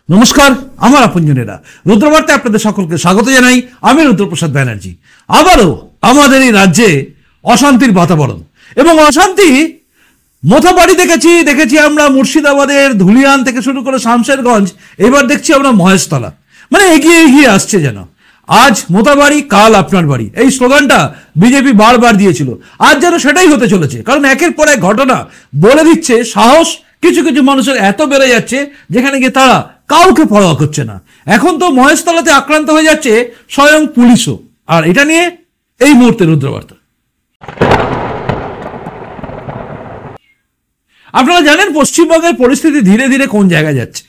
নমস্কার, আমার আপনজনেরা, রুদ্রবার্তায় আপনাদের সকলকে স্বাগত জানাই। আমি রুদ্রপ্রসাদ ব্যানার্জি। আবারও আমাদের এই রাজ্যে অশান্তির বাতাবরণ এবং অশান্তি মোথাবাড়ি দেখেছি আমরা মুর্শিদাবাদের ধুলিয়ান থেকে শুরু করে শামশেরগঞ্জ, এবার দেখছি আমরা মহেশতলা, মানে এগিয়ে এগিয়ে আসছে যেন। আজ মোথাবাড়ি, কাল আপনার বাড়ি, এই স্লোগানটা বিজেপি বারবার দিয়েছিল, আজ যেন সেটাই হতে চলেছে। কারণ একের পর এক ঘটনা বলে দিচ্ছে সাহস কিছু কিছু মানুষের এত বেড়ে যাচ্ছে যেখানে গিয়ে তারা কাউকে পরোয়া করছে না। এখন তো মহেশতলাতে আক্রান্ত হয়ে যাচ্ছে স্বয়ং পুলিশও। আর এটা নিয়ে এই মুহূর্তে রুদ্রবার্তা। আপনারা জানেন পশ্চিমবঙ্গের পরিস্থিতি ধীরে ধীরে কোন জায়গায় যাচ্ছে।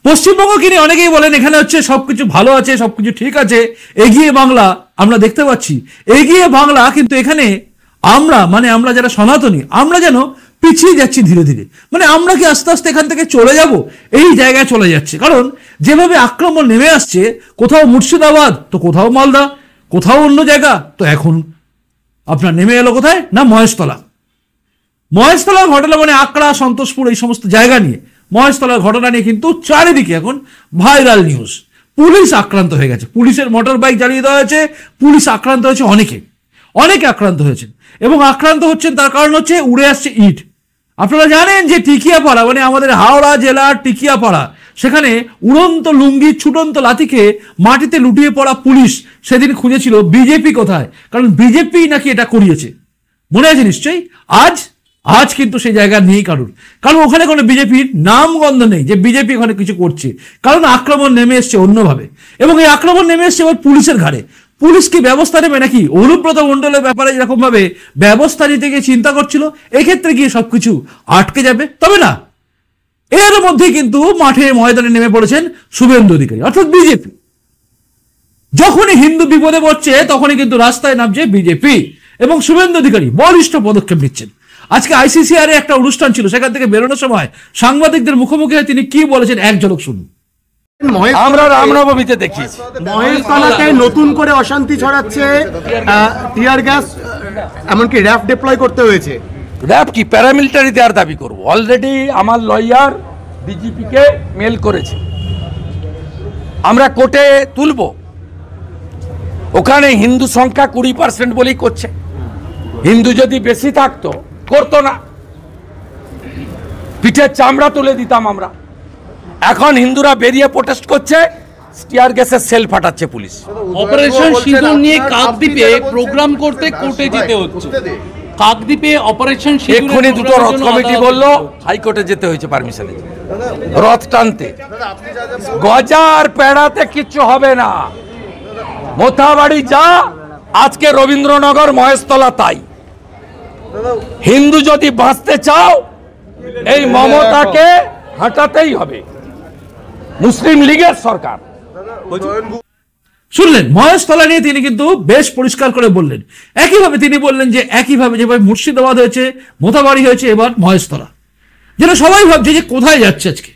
পশ্চিমবঙ্গকে নিয়ে অনেকেই বলেন এখানে হচ্ছে সবকিছু ভালো আছে, সবকিছু ঠিক আছে, এগিয়ে বাংলা আমরা দেখতে পাচ্ছি। এগিয়ে বাংলা, কিন্তু এখানে আমরা যারা সনাতনী, আমরা যেন পিছিয়ে যাচ্ছি ধীরে ধীরে। মানে আমরা কি আস্তে আস্তে এখান থেকে চলে যাব, এই জায়গায় চলে যাচ্ছে। কারণ যেভাবে আক্রমণ নেমে আসছে, কোথাও মুর্শিদাবাদ, তো কোথাও মালদা, কোথাও অন্য জায়গা, তো এখন আপনার নেমে এলো কোথায় না মহেশতলা। মহেশতলার ঘটনা মানে আকড়া, সন্তোষপুর, এই সমস্ত জায়গা নিয়ে মহেশতলার ঘটনা নিয়ে কিন্তু চারিদিকে এখন ভাইরাল নিউজ। পুলিশ আক্রান্ত হয়ে গেছে, পুলিশের মোটর বাইক জ্বালিয়ে দেওয়া হয়েছে, পুলিশ আক্রান্ত হয়েছে, অনেকে আক্রান্ত হয়েছেন এবং আক্রান্ত হচ্ছেন তার কারণ হচ্ছে উড়ে আসছে ইট। আপনারা জানেন যে টিকিয়াপাড়া, মানে আমাদের হাওড়া জেলার টিকিয়াপাড়া, সেখানে উড়ন্ত লুঙ্গি, ছুটন্ত লাথিকে মাটিতে লুটিয়ে পড়া পুলিশ সেদিন খুঁজেছিল বিজেপি কোথায়, কারণ বিজেপি নাকি এটা করিয়েছে। মনে আছে নিশ্চয়ই। আজ কিন্তু সেই জায়গা নেই কারণ ওখানে কোনো বিজেপির নামগন্ধ নেই যে বিজেপি ওখানে কিছু করছে, কারণ আক্রমণ নেমে এসছে অন্যভাবে। এবং এই আক্রমণ নেমে এসছে এবার পুলিশের ঘাড়ে। পুলিশ কি ব্যবস্থা নেবে নাকি? অনুব্রত মণ্ডলের ব্যাপারে যেরকম ভাবে ব্যবস্থা নিতে গিয়ে চিন্তা করছিল, এক্ষেত্রে গিয়ে সবকিছু আটকে যাবে, তবে না। এর মধ্যে কিন্তু মাঠে ময়দানে নেমে পড়েছেন শুভেন্দু অধিকারী, অর্থাৎ বিজেপি। যখনই হিন্দু বিপদে পড়ছে তখনই কিন্তু রাস্তায় নামছে বিজেপি এবং শুভেন্দু অধিকারী বলিষ্ঠ পদক্ষেপ নিচ্ছেন। আজকে আইসিসিআর এ একটা অনুষ্ঠান ছিল, সেখান থেকে বেরোনোর সময় সাংবাদিকদের মুখোমুখি হয়ে তিনি কি বলেছেন এক ঝলক শুনুন। আমরা রামনবমীতে দেখি মহেশতলাতে নতুন করে অশান্তি ছড়াচ্ছে, টিয়ার গ্যাস, এমনকি র্যাব ডিপ্লয় করতে হয়েছে। র্যাব কি প্যারামিলিটারি দেওয়ার দাবি করব? অলরেডি আমার লয়ার ডিজিপিকে মেল করেছে, আমরা কোর্টে তুলব। ওখানে হিন্দু সংখ্যা 20% বলেই করছে। হিন্দু যদি বেশি থাকতো করতো না, পিঠের চামড়া তুলে দিতাম আমরা। এখন হিন্দুরা বেরিয়ে প্রোটেস্ট করছে, টিয়ার গ্যাসের সেল ফাটাচ্ছে পুলিশ। অপারেশন সিঁদুর নিয়ে কাকদ্বীপে প্রোগ্রাম করতে কোর্টে যেতে হচ্ছে। কাকদ্বীপে অপারেশন সিঁদুর, এক্ষুনি দুটো রথ কমিটি বললো হাইকোর্টে যেতে হয়েছে পারমিশনে, রথ টানতে। গজার পেড়াতে কিচ্ছু হবে না। মোথাবাড়ি যা, আজকে রবীন্দ্রনগর, মহেশতলা তাই। হিন্দু যদি বাঁচতে চাও, এই মমতাকে হটাতেই হবে। মুসলিম লীগের সরকার। শুনলেন, মহেশতলা নিয়ে তিনি কিন্তু বেশ পরিষ্কার করে বললেন। একইভাবে তিনি বললেন যে একইভাবে যেভাবে মুর্শিদাবাদ হয়েছে, মোথাবাড়ি হয়েছে, এবার মহেশতলা। যেন সবাই ভাবছে যে কোথায় যাচ্ছে আজকে,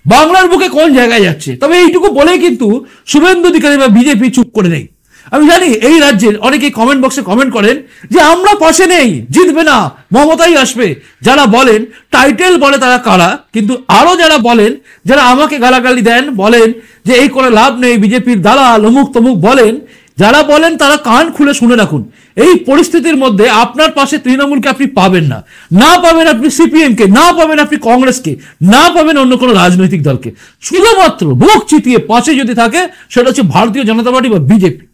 বাংলার বুকে কোন জায়গায় যাচ্ছে। তবে এইটুকু বলেই কিন্তু শুভেন্দু অধিকারী বা বিজেপি চুপ করে নেই। আমি জানি এই রাজ্যের অনেকেই কমেন্ট বক্সে কমেন্ট করেন যে আমরা পাশে নেই, জিতবে না, মমতাই আসবে। যারা বলেন, টাইটেল বলে তারা কারা, কিন্তু আরো যারা বলেন, যারা আমাকে গালাগালি দেন, বলেন যে এই করে লাভ নেই, বিজেপির দালাল অমুক তমুক বলেন, যারা বলেন তারা কান খুলে শুনে রাখুন। এই পরিস্থিতির মধ্যে আপনার পাশে তৃণমূলকে আপনি পাবেন না, না পাবেন আপনি সিপিএমকে, না পাবেন আপনি কংগ্রেসকে, না পাবেন অন্য কোনো রাজনৈতিক দলকে। শুধুমাত্র বুক চিতিয়ে পাশে যদি থাকে সেটা হচ্ছে ভারতীয় জনতা পার্টি বা বিজেপি।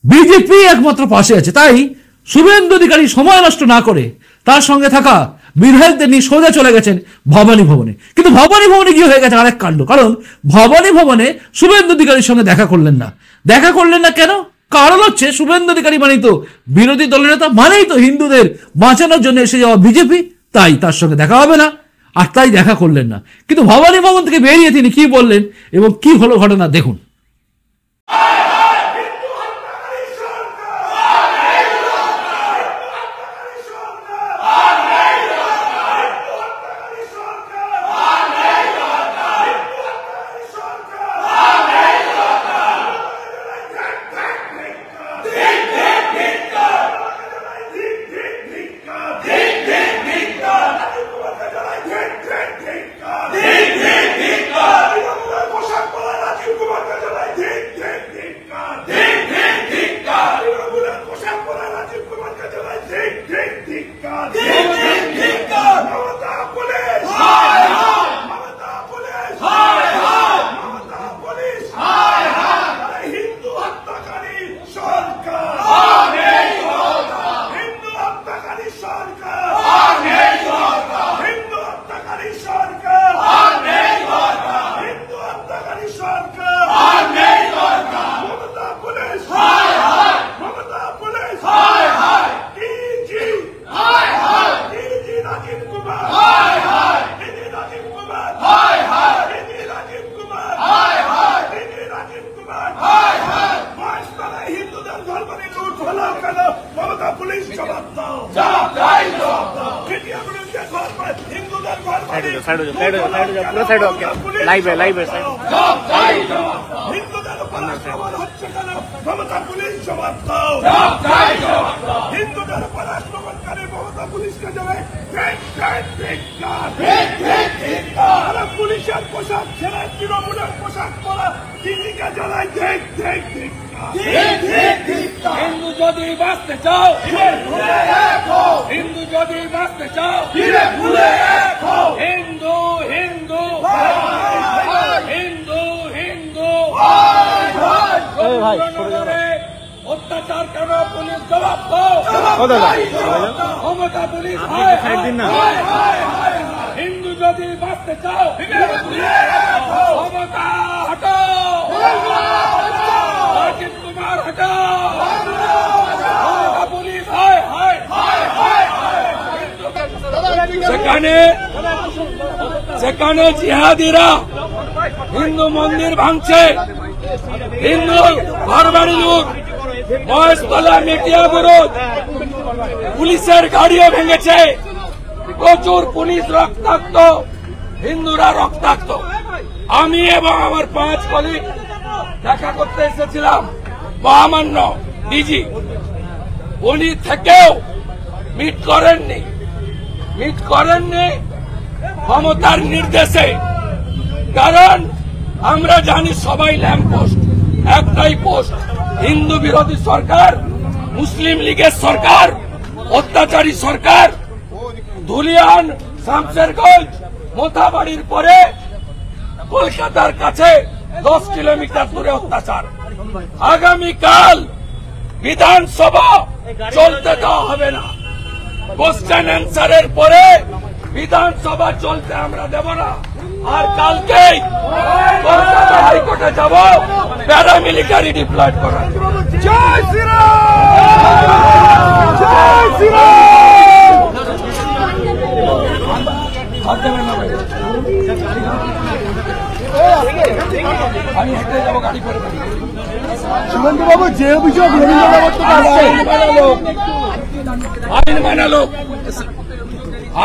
বিজেপি একমাত্র পাশে আছে। তাই শুভেন্দু অধিকারী সময় নষ্ট না করে তার সঙ্গে থাকা বিধায়কদের নিয়ে সোজা চলে গেছেন ভবানী ভবনে। কিন্তু ভবানী ভবনে গিয়ে হয়ে গেছে আরেক কাণ্ড। কারণ ভবানী ভবনে শুভেন্দু অধিকারীর সঙ্গে দেখা করলেন না কেন? কারণ হচ্ছে শুভেন্দু অধিকারী মানেই তো বিরোধী দলের নেতা, মানেই তো হিন্দুদের বাঁচানোর জন্য এসে যাওয়া বিজেপি। তাই তার সঙ্গে দেখা হবে না, আর তাই দেখা করলেন না। কিন্তু ভবানী ভবন থেকে বেরিয়ে তিনি কি বললেন এবং কি হলো ঘটনা দেখুন। পুলিশের পোশাক ছেড়ে তৃণমূলের পোশাক পরা দিল্লিকে জ্বালায় দেখ দেখ দেখ। হিন্দু যদি বাঁচতে চাও, হিন্দু যদি বাঁচতে চাও, হিন্দু হিন্দু হিন্দু হিন্দু অত্যাচার কেন পুলিশ জবাব দাও, ক্ষমতা পুলিশ হিন্দু যদি বাঁচতে চাও ক্ষমতা হটাও, রাজীব কুমার হটাও, ক্ষমতা পুলিশ হয় হয় সেখানে সেখানে জিহাদিরা হিন্দু মন্দির ভাঙছে, হিন্দু ঘরবাড়ি লুট, মহেশতলা মেটিয়া বিরোধ, পুলিশের গাড়িও ভেঙেছে, প্রচুর পুলিশ রক্তাক্ত, হিন্দুরা রক্তাক্ত। আমি এবং আমার 5 কলিগ দেখা করতে এসেছিলাম মহামান্য ডিজি, উনি থেকেও মিট করেননি ক্ষমতার নির্দেশে। কারণ আমরা জানি সবাই ল্যাম্প পোস্ট, একটাই পোস্ট, হিন্দু বিরোধী সরকার, মুসলিম লীগের সরকার, অত্যাচারী সরকার। ধুলিয়ান, শামশেরগঞ্জ, মোথাবাড়ির পরে কলকাতার কাছে 10 কিলোমিটার দূরে অত্যাচার। আগামীকাল বিধানসভা চলতে দেওয়া হবে না, কোশ্চেন অ্যান্সারের পরে বিধানসভা চলতে আমরা দেব না। আর কালকেই কলকাতা হাইকোর্টে যাব প্যারামিলিটারি ডিপ্লয়েড করা। জয় শ্রীরাম, জয় শ্রীরাম। আমি হেঁটে যাবো গাড়ি করে। শুভেন্দু বাবু, যে অভিযোগ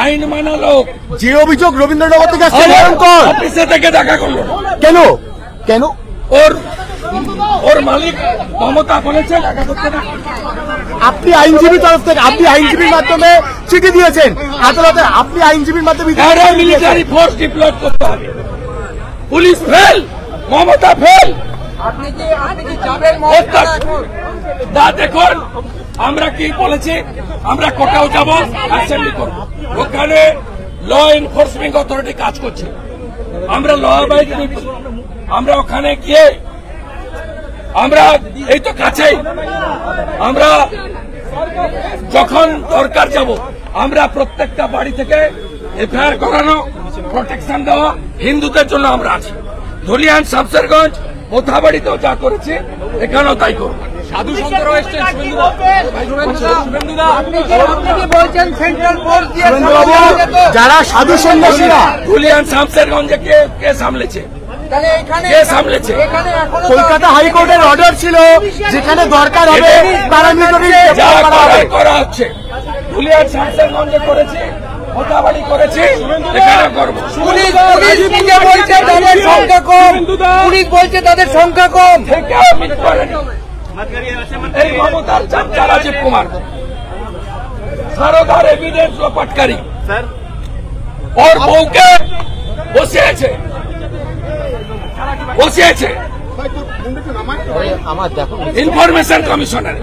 আইন মানা লোক, যে অভিযোগ রবীন্দ্রনগর থেকে আসছে অফিসে থেকে দেখা করলো কেন কেন? ওর মালিক মমতা বলেছে দেখা করতে না। আপনি আইনজীবী তরফ থেকে, আপনি আইনজীবীর মাধ্যমে চিঠি দিয়েছেন আদালতে, আপনি আইনজীবীর মাধ্যমে প্যারামিলিটারি ফোর্স ডিপ্লয়েড করতে হবে। Police fail, Mamata fail. দেখুন আমরা কি বলেছি, আমরা কোর্টেও যাব, অ্যাসেম্বলি করব। ওখানে ল এনফোর্সমেন্ট অথরিটি কাজ করছে, আমরা ল অ্যাবাইডিং, আমরা ওখানে গিয়ে আমরা এই তো কাছেই, আমরা যখন দরকার যাব আমরা প্রত্যেকটা বাড়ি থেকে এফআইআর করানো, প্রোটেকশন দেওয়া, হিন্দুদের জন্য আমরা আছি। ধুলিয়ান, শামশেরগঞ্জ, মোথাবাড়িতেও যা করেছি এখানেও তাই করব। সাধু সন্তরা এসছেন, যারা সাধু সন্ন্যাসীরা ধুলিয়ান, শামশেরগঞ্জে কে সামলেছে? কলকাতা হাইকোর্টের অর্ডার ছিল যেখানে দরকার হবে প্যারামিলিটারি করা হচ্ছে। ধুলিয়ান, শামশেরগঞ্জে করেছি, মোথাবাড়ি করেছি, এখানে করবো। পুলিশ বলছে তাদের সংখ্যা কম, পুলিশ বলছে তাদের সংখ্যা কম। এই মমতার চাচা রাজীব কুমার সারদার এভিডেন্স লোপাটকারী, ওর বউকে বসিয়েছে ইনফরমেশন কমিশনার।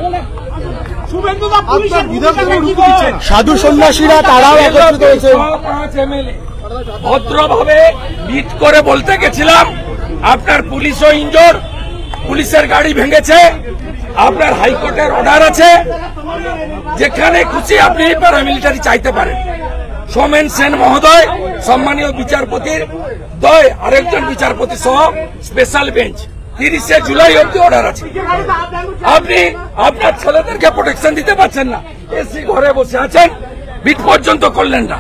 সাধু সন্ন্যাসীরা তারাও একত্রিত হয়েছে। ভদ্রভাবে মিট করে বলতে গেছিলাম আপনার পুলিশও ইনজোর, পুলিশের গাড়ি ভেঙেছে, আপনার হাইকোর্টের অর্ডার আছে, যেখানে খুশি আপনি প্যারামিলিটারি চাইতে পারেন। সোমেন সেন মহোদয়, সম্মানীয় বিচারপতির দয় আরেকজন বিচারপতি সহ স্পেশাল বেঞ্চ, 30শে জুলাই অব্দি অর্ডার আছে। আপনি আপনার ছেলেদেরকে প্রোটেকশন দিতে পারছেন না, এসি ঘরে বসে আছেন, বিট পর্যন্ত করলেন না।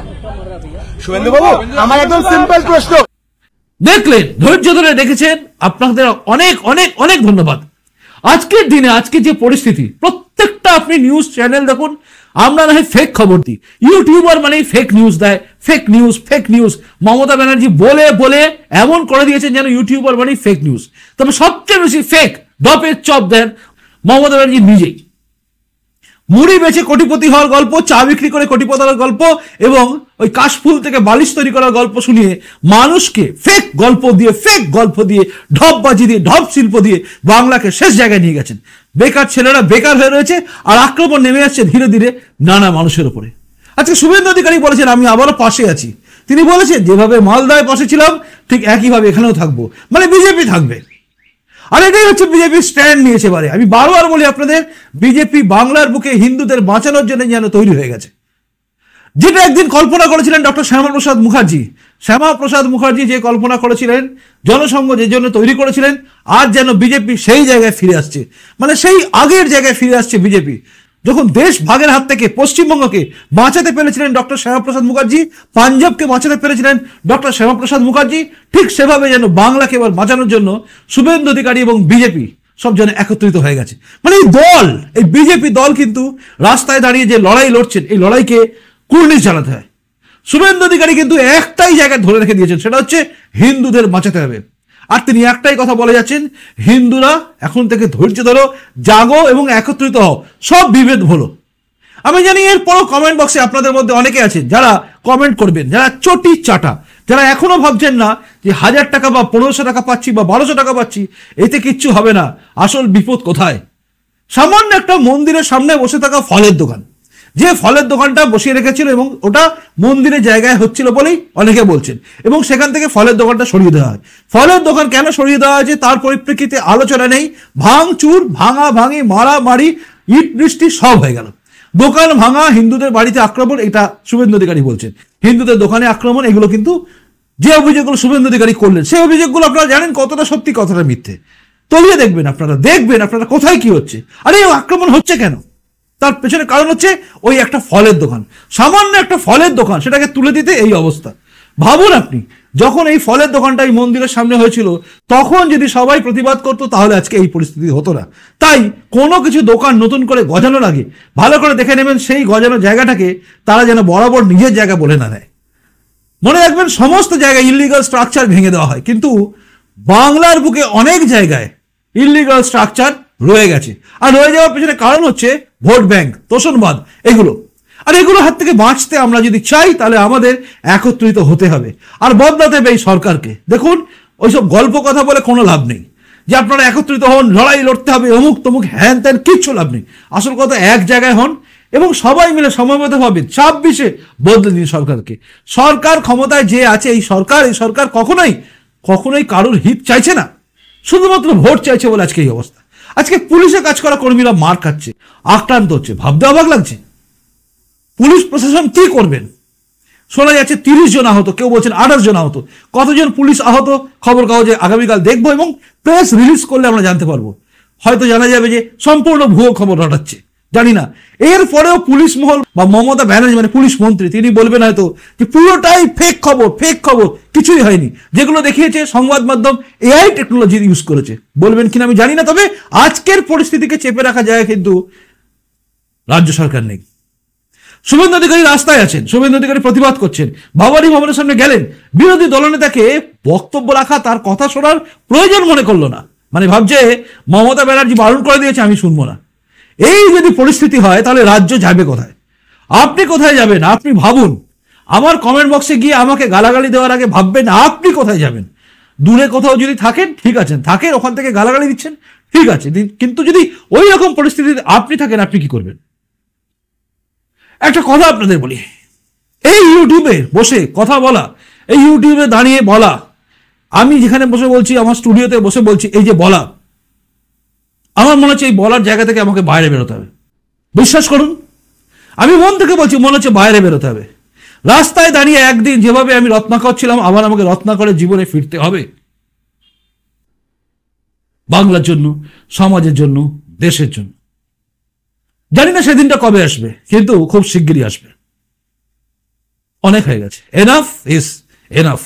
শুভেন্দু বাবু, আমার একদম সিম্পল প্রশ্ন। দেখলেন, ধৈর্য ধরে দেখেছেন, আপনাদের অনেক অনেক অনেক ধন্যবাদ। আজকের দিনে আজকে যে পরিস্থিতি, প্রত্যেক প্রত্যেকটা আপনি নিউজ চ্যানেল দেখুন, আমরা না হয় ফেক খবর দিই, ইউটিউবার মানে ফেক নিউজ দেয়, ফেক নিউজ। মমতা ব্যানার্জি বলে বলে এমন করে দিয়েছেন যেন ইউটিউবার মানে ফেক নিউজ। তবে সবচেয়ে বেশি ফেক ডপের চপ দেন মমতা ব্যানার্জি নিজেই। মুড়ি বেচে কোটিপতি হওয়ার গল্প, চা বিক্রি করে কোটিপতি হওয়ার গল্প এবং ওই কাশফুল থেকে বালিশ তৈরি করার গল্প শুনিয়ে মানুষকে ফেক গল্প দিয়ে ঢপবাজি দিয়ে ঢপ শিল্প দিয়ে বাংলাকে শেষ জায়গায় নিয়ে গেছেন। বেকার ছেলেরা বেকার হয়ে রয়েছে আর আক্রমণ নেমে আসছে ধীরে ধীরে নানা মানুষের উপরে। আজকে শুভেন্দু অধিকারী বলেছেন আমি আবারও পাশে আছি। তিনি বলেছেন যেভাবে মালদায় পাশে ছিলাম ঠিক একইভাবে এখানেও থাকবো, মানে বিজেপি থাকবে। আর এটাই হচ্ছে বিজেপি স্ট্যান্ড নিয়েছে। এবারে আমি বারবার বলি আপনাদের, বিজেপি বাংলার বুকে হিন্দুদের বাঁচানোর জন্য যেন তৈরি হয়ে গেছে। যেটা একদিন কল্পনা করেছিলেন ডক্টর শ্যামাপ্রসাদ মুখার্জি যে কল্পনা করেছিলেন, জনসংঘ যে জন্য তৈরি করেছিলেন, আজ যেন বিজেপি সেই জায়গায় ফিরে আসছে, মানে সেই আগের জায়গায় ফিরে আসছে বিজেপি। যখন দেশ ভাগের হাত থেকে পশ্চিমবঙ্গকে বাঁচাতে পেরেছিলেন ডক্টর শ্যামাপ্রসাদ মুখার্জি, পাঞ্জাবকে বাঁচাতে পেরেছিলেন ডক্টর শ্যামাপ্রসাদ মুখার্জি, ঠিক সেভাবে যেন বাংলাকে এবার বাঁচানোর জন্য শুভেন্দু অধিকারী এবং বিজেপি সব যেন একত্রিত হয়ে গেছে। মানে এই বিজেপি দল কিন্তু রাস্তায় দাঁড়িয়ে যে লড়াই লড়ছেন, এই লড়াইকে কুর্নিশ জানাতে হয়। শুভেন্দু অধিকারী কিন্তু একটাই জায়গায় ধরে রেখে দিয়েছেন, সেটা হচ্ছে হিন্দুদের বাঁচাতে হবে। আর তিনি একটাই কথা বলে যাচ্ছেন, হিন্দুরা এখন থেকে ধৈর্য ধরো, জাগো এবং একত্রিত হও, সব বিভেদ ভুলো। আমি জানি এরপরও কমেন্ট বক্সে আপনাদের মধ্যে অনেকে আছেন যারা কমেন্ট করবেন, যারা চটি চাটা, যারা এখনো ভাবছেন না যে 1000 টাকা বা 1500 টাকা পাচ্ছি বা 1200 টাকা পাচ্ছি, এতে কিচ্ছু হবে না, আসল বিপদ কোথায়। সামান্য একটা মন্দিরের সামনে বসে থাকা ফলের দোকান, যে ফলের দোকানটা বসিয়ে রেখেছিল এবং ওটা মন্দিরের জায়গায় হচ্ছিল বলেই অনেকে বলছেন, এবং সেখান থেকে ফলের দোকানটা সরিয়ে দেওয়া হয়। ফলের দোকান কেন সরিয়ে দেওয়া হয়েছে তার পরিপ্রেক্ষিতে আলোচনা নেই, ভাঙচুর, ভাঙাভাঙি, মারামারি, ইট বৃষ্টি সব হয়ে গেল। দোকান ভাঙা, হিন্দুদের বাড়িতে আক্রমণ, এটা শুভেন্দু অধিকারী বলছেন। হিন্দুদের দোকানে আক্রমণ, এগুলো কিন্তু যে অভিযোগগুলো শুভেন্দু অধিকারী করলেন, সেই অভিযোগগুলো আপনারা জানেন কতটা সত্যি কতটা মিথ্যে। তলিয়ে দেখবেন আপনারা কোথায় কি হচ্ছে। আরে আক্রমণ হচ্ছে কেন, তার পেছনে কারণ হচ্ছে ওই একটা ফলের দোকান, সামান্য একটা ফলের দোকান, সেটাকে তুলে দিতে এই অবস্থা। ভাবুন আপনি, যখন এই ফলের দোকানটা এই মন্দিরের সামনে হয়েছিল, তখন যদি সবাই প্রতিবাদ করতো তাহলে আজকে এই পরিস্থিতি হতো না। তাই কোনো কিছু দোকান নতুন করে গজানোর আগে ভালো করে দেখে নেবেন সেই গজানোর জায়গাটাকে তারা যেন বরাবর নিজের জায়গা বলে না নেয়। মনে রাখবেন, সমস্ত জায়গায় ইলিগাল স্ট্রাকচার ভেঙে দেওয়া হয়, কিন্তু বাংলার বুকে অনেক জায়গায় ইলিগাল স্ট্রাকচার রয়ে গেছে। আর রয়ে যাওয়ার পেছনে কারণ হচ্ছে ভোট ব্যাংক, তোষণবাদ, এগুলো। আর এগুলোর হাত থেকে বাঁচতে আমরা যদি চাই তাহলে আমাদের একত্রিত হতে হবে আর বদলাতে হবে এই সরকারকে। দেখুন, ওইসব গল্প কথা বলে কোনো লাভ নেই যে আপনারা একত্রিত হন, লড়াই লড়তে হবে, অমুক তমুক হ্যান ত্যান, কিচ্ছু লাভ নেই। আসল কথা, এক জায়গায় হন এবং সবাই মিলে সময়মতভাবে 26-এ বদলে দিন সরকারকে। সরকার ক্ষমতায় যে আছে, এই সরকার কখনোই কারোর হিত চাইছে না, শুধুমাত্র ভোট চাইছে বলে আজকে এই অবস্থা। আজকে পুলিশে কাজ করা কর্মীরা মার খাচ্ছে, আক্রান্ত হচ্ছে, ভাবতে অবাক লাগছে। পুলিশ প্রশাসন কি করবেন? শোনা যাচ্ছে 30 জন আহত, কেউ বলছেন 28 জন আহত। কতজন পুলিশ আহত খবর কাগজে আগামীকাল দেখবো এবং প্রেস রিলিজ করলে আমরা জানতে পারবো। হয়তো জানা যাবে যে সম্পূর্ণ ভুয়ো খবর রটাচ্ছে, জানি না। এরপরেও পুলিশ মহল বা মমতা ব্যানার্জি মানে পুলিশ মন্ত্রী, তিনি বলবেন হয়তো যে পুরোটাই ফেক খবর, কিছুই হয়নি। যেগুলো দেখিয়েছে সংবাদ মাধ্যম AI টেকনোলজি ইউজ করেছে, বলবেন কিনা আমি জানি না। তবে আজকের পরিস্থিতিকে চেপে রাখা যায়, কিন্তু রাজ্য সরকার নেই। শুভেন্দু অধিকারী রাস্তায় আছেন, শুভেন্দু অধিকারী প্রতিবাদ করছেন, বাবারি ভবনের সামনে গেলেন, বিরোধী দলনেতাকে বক্তব্য রাখা, তার কথা শোনার প্রয়োজন মনে করলো না। মানে ভাবছে মমতা ব্যানার্জি বারণ করে দিয়েছে, আমি শুনবো না। এই যদি পরিস্থিতি হয় তাহলে রাজ্য যাবে কোথায়? আপনি কোথায় যাবেন? আপনি ভাবুন। আমার কমেন্ট বক্সে গিয়ে আমাকে গালাগালি দেওয়ার আগে ভাববেন আপনি কোথায় যাবেন। দূরে কোথাও যদি থাকেন ঠিক আছেন, থাকেন, ওখান থেকে গালাগালি দিচ্ছেন ঠিক আছে, কিন্তু যদি ওই রকম পরিস্থিতিতে আপনি থাকেন, আপনি কি করবেন? একটা কথা আপনাদের বলি, এই ইউটিউবে বসে কথা বলা, এই ইউটিউবে দাঁড়িয়ে বলা, আমি যেখানে বসে বলছি, আমার স্টুডিওতে বসে বলছি, এই যে বলা, আমার মনে হচ্ছে এই বলার জায়গা থেকে আমাকে বাইরে বেরোতে হবে। বিশ্বাস করুন, আমি মন থেকে বলছি, মনে হচ্ছে বাইরে বেরোতে হবে। রাস্তায় দাঁড়িয়ে একদিন যেভাবে আমি রত্নাকর ছিলাম, আবার আমাকে রত্নাকরের জীবনে ফিরতে হবে, বাংলার জন্য, সমাজের জন্য, দেশের জন্য। জানি না সেদিনটা কবে আসবে, কিন্তু খুব শিগগিরই আসবে। অনেক হয়ে গেছে, এনাফ ইজ এনাফ।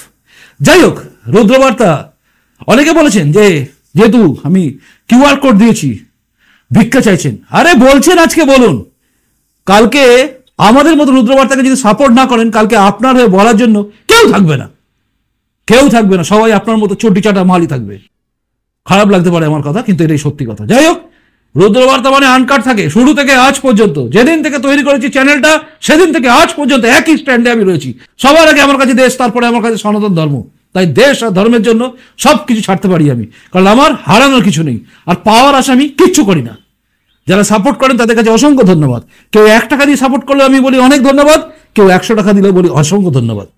যাই হোক, রুদ্রবার্তা অনেকে বলেছেন যে যেহেতু আমি QR কোড দিয়েছি, ভিক্ষা চাইছেন। আরে বলছেন আজকে বলুন, কালকে আমাদের মতো রুদ্রবার্তাকে যদি সাপোর্ট না করেন, কালকে আপনার হয়ে বলার জন্য কেউ থাকবে না, কেউ থাকবে না, সবাই আপনার মতো চটি চাটা মালই থাকবে। খারাপ লাগতে পারে আমার কথা, কিন্তু এটাই সত্যি কথা। যাই হোক, রুদ্রবার্তা মানে আনকাট থাকে শুরু থেকে আজ পর্যন্ত। যেদিন থেকে তৈরি করেছি চ্যানেলটা, সেদিন থেকে আজ পর্যন্ত একই স্ট্যান্ডে আমি রয়েছি। সবার আগে আমার কাছে দেশ, তারপরে আমার কাছে সনাতন ধর্ম। তাই দেশ আর ধর্মের জন্য সবকিছু ছাড়তে পারি আমি, কারণ আমার হারানোর কিছু নেই, আর পাওয়ার আশা আমি কিচ্ছু করি না। যারা সাপোর্ট করেন তাদের কাছে অসংখ্য ধন্যবাদ। কেউ 1 টাকা দিয়ে সাপোর্ট করলে আমি বলি অনেক ধন্যবাদ, কেউ 100 টাকা দিলে বলি অসংখ্য ধন্যবাদ।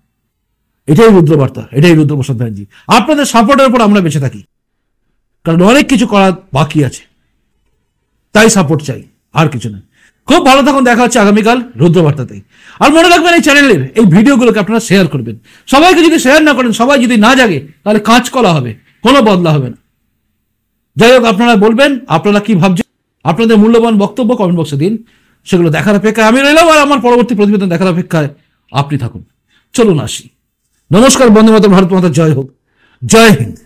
এটাই রুদ্রবার্তা, এটাই রুদ্রপ্রসাদ ব্যানার্জি। আপনাদের সাপোর্টের উপর আমরা বেঁচে থাকি, কারণ অনেক কিছু করা বাকি আছে, তাই সাপোর্ট চাই, আর কিছু না। খুব ভালো থাকুন, দেখা হচ্ছে আগামীকাল রুদ্রবার্তাতেই। আর মনে রাখবেন, এই চ্যানেলের এই ভিডিওগুলোকে আপনারা শেয়ার করবেন। সবাইকে যদি শেয়ার না করেন, সবাই যদি না জাগে, তাহলে কাঁচকলা হবে, কোনো বদলা হবে না। যাই হোক, আপনারা বলবেন আপনারা কি ভাবছেন, আপনাদের মূল্যবান বক্তব্য কমেন্ট বক্সে দিন। সেগুলো দেখার অপেক্ষায় আমি রইলাম, আর আমার পরবর্তী প্রতিবেদন দেখার অপেক্ষায় আপনি থাকুন। চলুন আসি। নমস্কার, বন্দে মাতরম, ভারত মাতা জয় হোক, জয় হিন্দ।